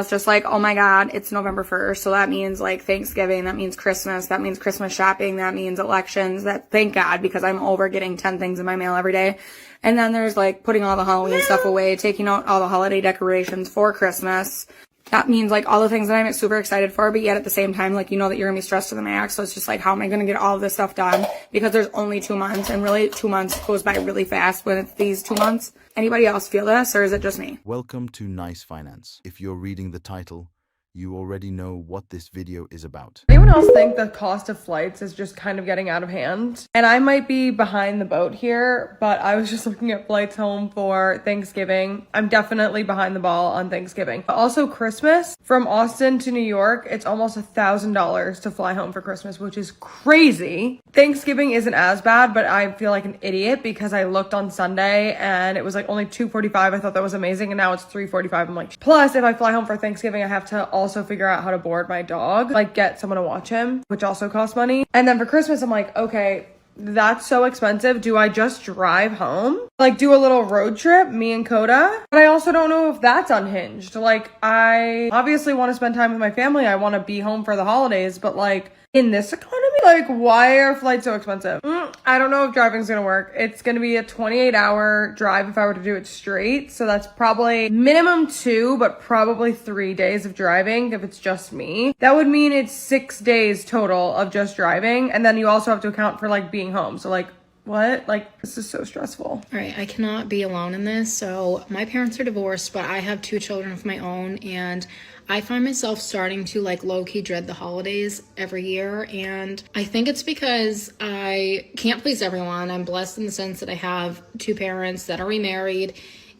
It's just like, oh my God, it's November 1st. So that means like Thanksgiving, that means Christmas, that means Christmas shopping, that means elections. That, thank God, because I'm over getting 10 things in my mail every day. And then there's like putting all the Halloween stuff away, taking out all the holiday decorations for Christmas. That means like all the things that I'm super excited for, but yet at the same time, like, you know that you're gonna be stressed to the max. So it's just like, how am I gonna get all of this stuff done? Because there's only 2 months, and really 2 months goes by really fast when it's these 2 months. Anybody else feel this, or is it just me? Welcome to Nice Finance. If you're reading the title, you already know what this video is about. Anyone else think the cost of flights is just kind of getting out of hand? And I might be behind the boat here, but I was just looking at flights home for Thanksgiving. I'm definitely behind the ball on Thanksgiving. But also Christmas, from Austin to New York, it's almost $1,000 to fly home for Christmas, which is crazy. Thanksgiving isn't as bad, but I feel like an idiot because I looked on Sunday and it was like only $245. I thought that was amazing, and now it's $345. I'm like, plus if I fly home for Thanksgiving, I have to also figure out how to board my dog, like get someone to watch him, which also costs money. And then for Christmas, I'm like, okay, that's so expensive. Do I just drive home? Like do a little road trip, me and Coda? But I also don't know if that's unhinged. Like I obviously want to spend time with my family. I want to be home for the holidays, but like in this economy, like why are flights so expensive? I don't know if driving's gonna work. It's gonna be a 28-hour drive if I were to do it straight. So that's probably minimum 2, but probably 3 days of driving if it's just me. That would mean it's 6 days total of just driving. And then you also have to account for like being home. So like, what? Like, this is so stressful. All right, I cannot be alone in this. So my parents are divorced, but I have 2 children of my own, and I find myself starting to like low-key dread the holidays every year. And I think it's because I can't please everyone. I'm blessed in the sense that I have 2 parents that are remarried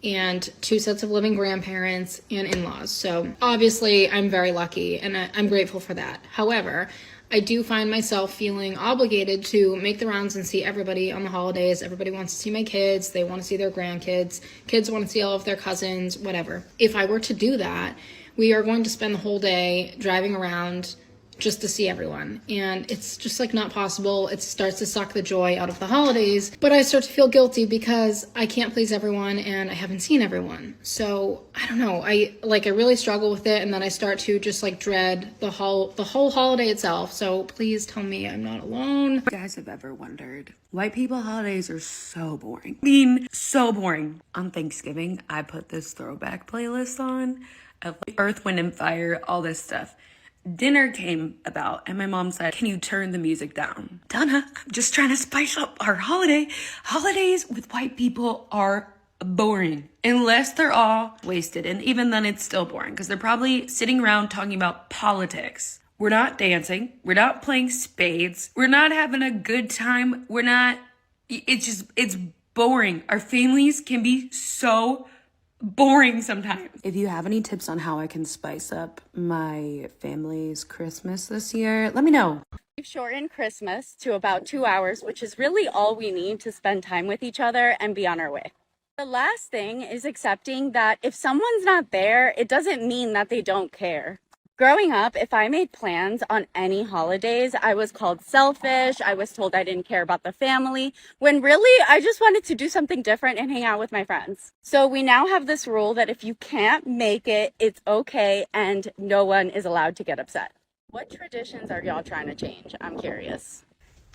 and 2 sets of living grandparents and in-laws. So obviously I'm very lucky, and I'm grateful for that. However, I do find myself feeling obligated to make the rounds and see everybody on the holidays. Everybody wants to see my kids. They want to see their grandkids. Kids want to see all of their cousins, whatever. If I were to do that, we are going to spend the whole day driving around just to see everyone. And it's just like not possible. It starts to suck the joy out of the holidays, but I start to feel guilty because I can't please everyone and I haven't seen everyone. So I don't know. I really struggle with it, and then I start to just like dread the whole holiday itself. So please tell me I'm not alone. If you guys have ever wondered, white people holidays are so boring. I mean, so boring. On Thanksgiving, I put this throwback playlist on of like Earth, Wind, and Fire, all this stuff. Dinner came about and my mom said, can you turn the music down? Donna, I'm just trying to spice up our holiday. Holidays with white people are boring unless they're all wasted. And even then it's still boring because they're probably sitting around talking about politics. We're not dancing. We're not playing spades. We're not having a good time. It's boring. Our families can be so boring sometimes. If you have any tips on how I can spice up my family's Christmas this year, let me know. We've shortened Christmas to about 2 hours, which is really all we need to spend time with each other and be on our way. The last thing is accepting that if someone's not there, it doesn't mean that they don't care. Growing up, if I made plans on any holidays, I was called selfish. I was told I didn't care about the family, when really I just wanted to do something different and hang out with my friends. So we now have this rule that if you can't make it, it's okay, and no one is allowed to get upset. What traditions are y'all trying to change? I'm curious.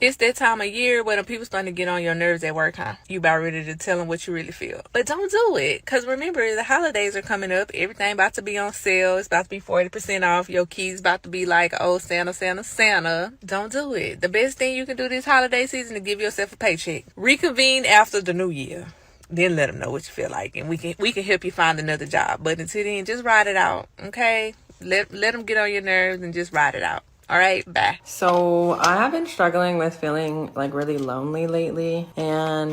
It's that time of year where the people starting to get on your nerves at work, huh? You about ready to tell them what you really feel. But don't do it. Because remember, the holidays are coming up. Everything about to be on sale. It's about to be 40% off. Your keys about to be like, oh, Santa, Santa, Santa. Don't do it. The best thing you can do this holiday season is give yourself a paycheck. Reconvene after the new year. Then let them know what you feel like. And we can help you find another job. But until then, just ride it out. Okay? Let them get on your nerves and just ride it out. All right, bye. So I have been struggling with feeling like really lonely lately, and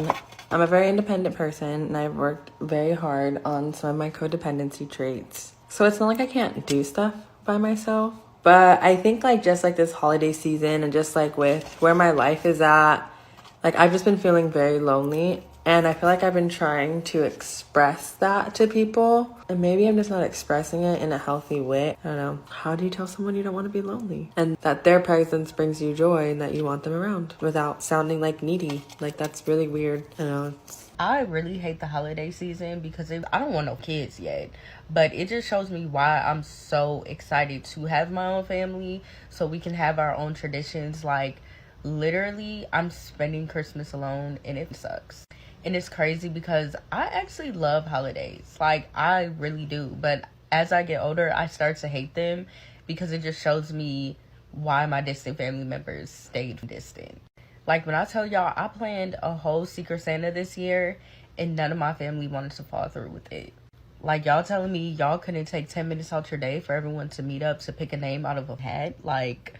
I'm a very independent person, and I've worked very hard on some of my codependency traits. So it's not like I can't do stuff by myself, but I think like just like this holiday season and just like with where my life is at, like I've just been feeling very lonely. And I feel like I've been trying to express that to people. And maybe I'm just not expressing it in a healthy way. I don't know. How do you tell someone you don't want to be lonely? And that their presence brings you joy and that you want them around without sounding like needy. Like that's really weird. I know. It's I really hate the holiday season because I don't want no kids yet, but it just shows me why I'm so excited to have my own family so we can have our own traditions. Like, literally, I'm spending Christmas alone and it sucks. And it's crazy because I actually love holidays. Like, I really do. But as I get older, I start to hate them because it just shows me why my distant family members stayed distant. Like, when I tell y'all, I planned a whole Secret Santa this year and none of my family wanted to follow through with it. Like, y'all telling me y'all couldn't take 10 minutes out your day for everyone to meet up to pick a name out of a hat? Like,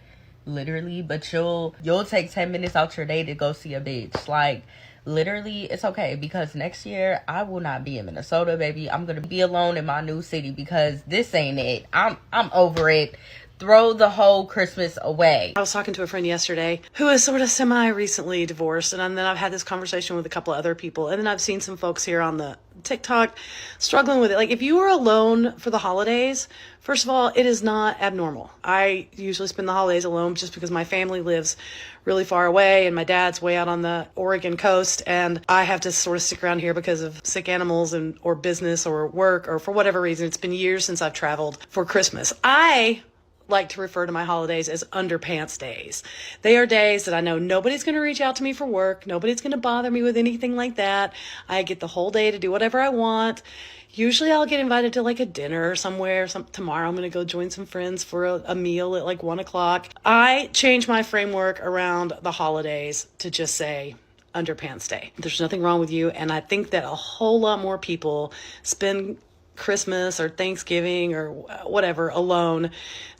literally. But you'll take 10 minutes out your day to go see a bitch. Like, literally, it's okay because next year I will not be in Minnesota, baby. I'm gonna be alone in my new city because this ain't it. I'm over it. Throw the whole Christmas away. I was talking to a friend yesterday who is sort of semi-recently divorced, and then I've had this conversation with a couple of other people, and then I've seen some folks here on the TikTok struggling with it. Like, if you are alone for the holidays, first of all, it is not abnormal. I usually spend the holidays alone just because my family lives really far away and my dad's way out on the Oregon coast, and I have to sort of stick around here because of sick animals and or business or work or for whatever reason. It's been years since I've traveled for Christmas. I like to refer to my holidays as underpants days. They are days that I know nobody's going to reach out to me for work. Nobody's going to bother me with anything like that. I get the whole day to do whatever I want. Usually I'll get invited to like a dinner somewhere. Tomorrow I'm going to go join some friends for a meal at like 1:00. I change my framework around the holidays to just say underpants day. There's nothing wrong with you. And I think that a whole lot more people spend Christmas or Thanksgiving or whatever alone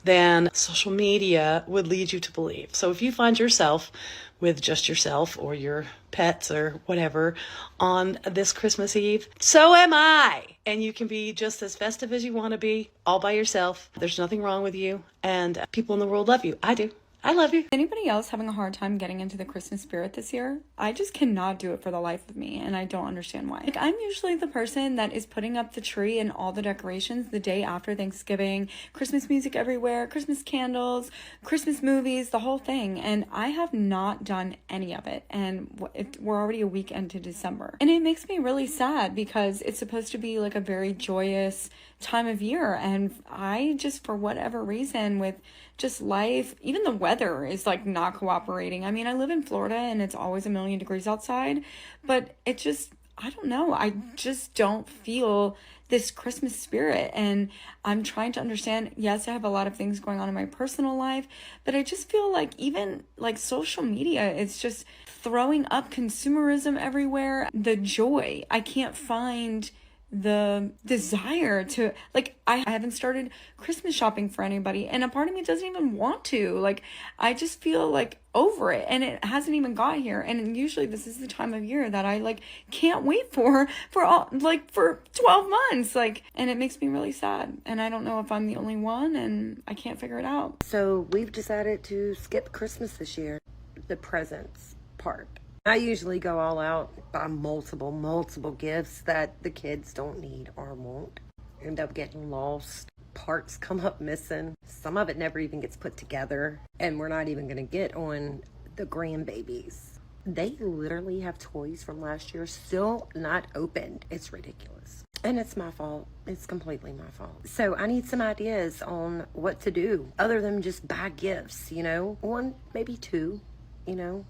than social media would lead you to believe. So if you find yourself with just yourself or your pets or whatever on this Christmas Eve, so am I. And you can be just as festive as you want to be all by yourself. There's nothing wrong with you. And people in the world love you. I do. I love you. Anybody else having a hard time getting into the Christmas spirit this year? I just cannot do it for the life of me, and I don't understand why. Like, I'm usually the person that is putting up the tree and all the decorations the day after Thanksgiving, Christmas music everywhere, Christmas candles, Christmas movies, the whole thing, and I have not done any of it, and we're already a week into December. And it makes me really sad because it's supposed to be like a very joyous time of year, and I just, for whatever reason, with just life, even the weather is like not cooperating. I mean, I live in Florida and it's always 1,000,000 degrees outside, but it just, I don't know, I just don't feel this Christmas spirit. And I'm trying to understand, yes, I have a lot of things going on in my personal life, but I just feel like even like social media is just throwing up consumerism everywhere. The joy, I can't find the desire to, like, I haven't started Christmas shopping for anybody, and a part of me doesn't even want to. Like, I just feel like over it, and it hasn't even got here. And usually this is the time of year that I like can't wait for all, like, for 12 months, like, and it makes me really sad. And I don't know if I'm the only one, and I can't figure it out. So we've decided to skip Christmas this year, the presents part. I usually go all out, buy multiple gifts that the kids don't need or won't. End up getting lost. Parts come up missing. Some of it never even gets put together. And we're not even going to get on the grandbabies. They literally have toys from last year still not opened. It's ridiculous. And it's my fault. It's completely my fault. So I need some ideas on what to do other than just buy gifts, you know? One, maybe two, you know?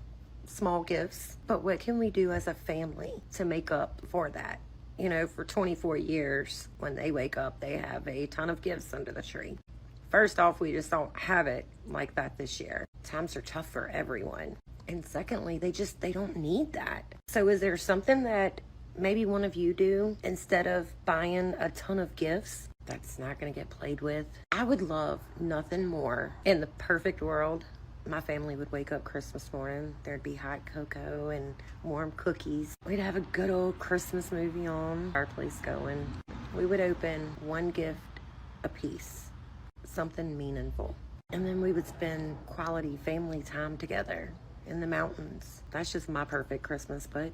Small gifts, but what can we do as a family to make up for that? You know, for 24 years, when they wake up, they have a ton of gifts under the tree. First off, we just don't have it like that this year. Times are tough for everyone. And secondly, they don't need that. So is there something that maybe one of you do instead of buying a ton of gifts that's not going to get played with? I would love nothing more in the perfect world. My family would wake up Christmas morning. There'd be hot cocoa and warm cookies. We'd have a good old Christmas movie on, fireplace going. We would open one gift a piece, something meaningful. And then we would spend quality family time together in the mountains. That's just my perfect Christmas, but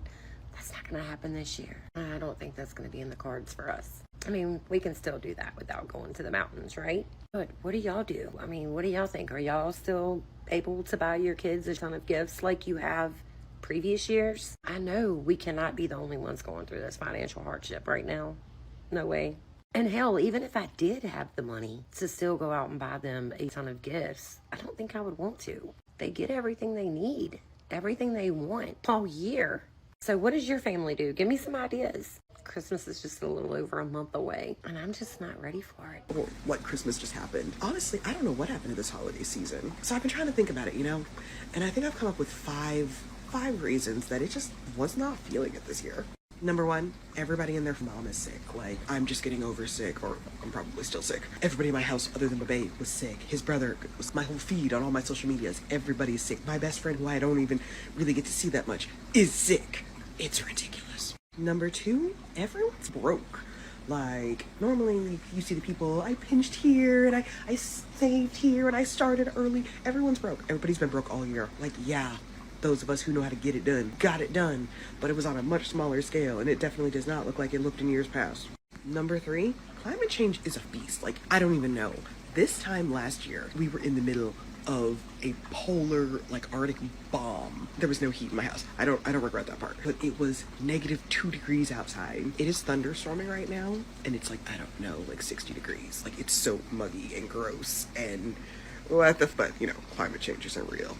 that's not going to happen this year. I don't think that's going to be in the cards for us. I mean, we can still do that without going to the mountains, right? But what do y'all do? I mean, what do y'all think? Are y'all still able to buy your kids a ton of gifts like you have previous years. I know we cannot be the only ones going through this financial hardship right now. No way. And hell, even if I did have the money to still go out and buy them a ton of gifts, I don't think I would want to. They get everything they need, everything they want all year. So what does your family do? Give me some ideas. Christmas is just a little over a month away, and I'm just not ready for it. Or what Christmas just happened. Honestly, I don't know what happened to this holiday season. So I've been trying to think about it, you know? And I think I've come up with five reasons that it just was not feeling it this year. Number one, everybody and their mom is sick. Like, I'm just getting over sick, or I'm probably still sick. Everybody in my house, other than my babe, was sick. His brother, was my whole feed on all my social medias. Everybody's sick. My best friend, who I don't even really get to see that much, is sick. It's ridiculous. Number two, everyone's broke. Like, normally you see the people, I pinched here, and I saved here, and I started early. Everyone's broke. Everybody's been broke all year. Like, yeah. Those of us who know how to get it done, got it done, but it was on a much smaller scale, and it definitely does not look like it looked in years past. Number three, climate change is a beast. Like, I don't even know. This time last year, we were in the middle of a polar, like, Arctic bomb. There was no heat in my house. I don't regret that part. But it was -2 degrees outside. It is thunderstorming right now, and it's like, I don't know, like 60 degrees. Like, it's so muggy and gross, and but, you know, climate change isn't real.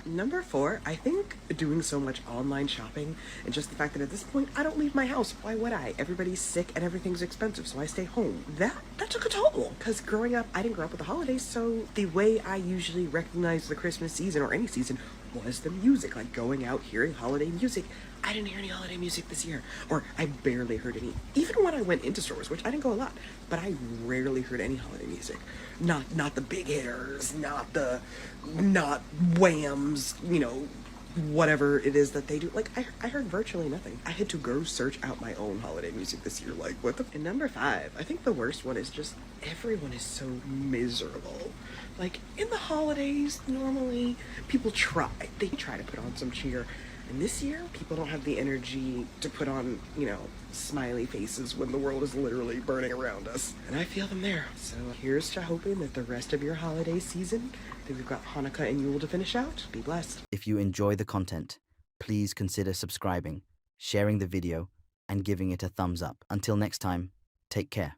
Number four, I think doing so much online shopping and just the fact that at this point I don't leave my house. Why would I? Everybody's sick and everything's expensive, so I stay home. That took a toll, because growing up, I didn't grow up with the holidays, so the way I usually recognize the Christmas season or any season was the music, like going out hearing holiday music. I didn't hear any holiday music this year, or I barely heard any. Even when I went into stores, which I didn't go a lot, but I rarely heard any holiday music. Not the big hitters, not Whams, you know, whatever it is that they do. Like, I heard virtually nothing. I had to go search out my own holiday music this year. Like, what the? And number five, I think the worst one is just everyone is so miserable. Like, in the holidays, normally people try to put on some cheer. And this year, people don't have the energy to put on, you know, smiley faces when the world is literally burning around us. And I feel them there. So here's to hoping that the rest of your holiday season, that we've got Hanukkah and Yule to finish out, be blessed. If you enjoy the content, please consider subscribing, sharing the video, and giving it a thumbs up. Until next time, take care.